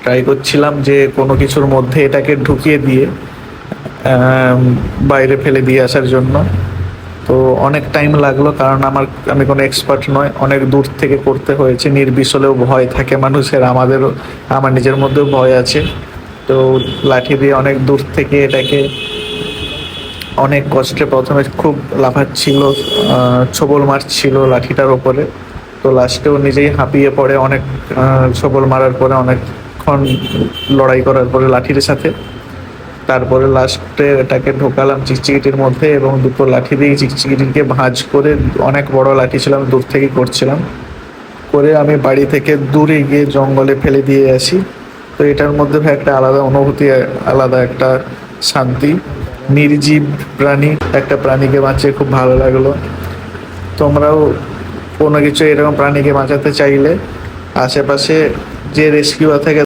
Try করছিলাম যে কোনো কিছুর মধ্যে এটাকে ঢুকিয়ে দিয়ে আম, বাইরে ফেলে দিয়ে আসার জন্য। তো অনেক টাইম লাগলো, কারণ আমি কোনো এক্সপার্ট নয়, অনেক দূর থেকে করতে হয়েছে। নির্বিষ হলেও ভয় থাকে মানুষের, আমার নিজের মধ্যেও ভয় আছে। তো লাঠি দিয়ে অনেক দূর থেকে এটাকে অনেক কষ্টে প্রথমে খুব লাফাচ্ছিল, ছোবল মারছিল লাঠিটার ওপরে। তো লাস্টেও নিজেই হাঁপিয়ে পড়ে অনেক ছোবল মারার পরে, অনেকক্ষণ লড়াই করার পরে লাঠির সাথে। তারপরে লাস্টে এটাকে ঢোকালাম চিকচিকিটির মধ্যে, এবং দুটো লাঠি দিয়ে চিকচিকিটিকে ভাঁজ করে, অনেক বড় লাঠি ছিল, আমি দূর থেকেই করছিলাম, করে আমি বাড়ি থেকে দূরে গিয়ে জঙ্গলে ফেলে দিয়ে আসি। তো এটার মধ্যে ভাই একটা আলাদা অনুভূতি, আলাদা একটা শান্তি। নির্জীব প্রাণী, একটা প্রাণীকে বাঁচিয়ে খুব ভালো লাগলো। তোমরাও কোনো কিছু এরকম প্রাণীকে বাঁচাতে চাইলে আশেপাশে যে রেস্কিউয়ার থাকে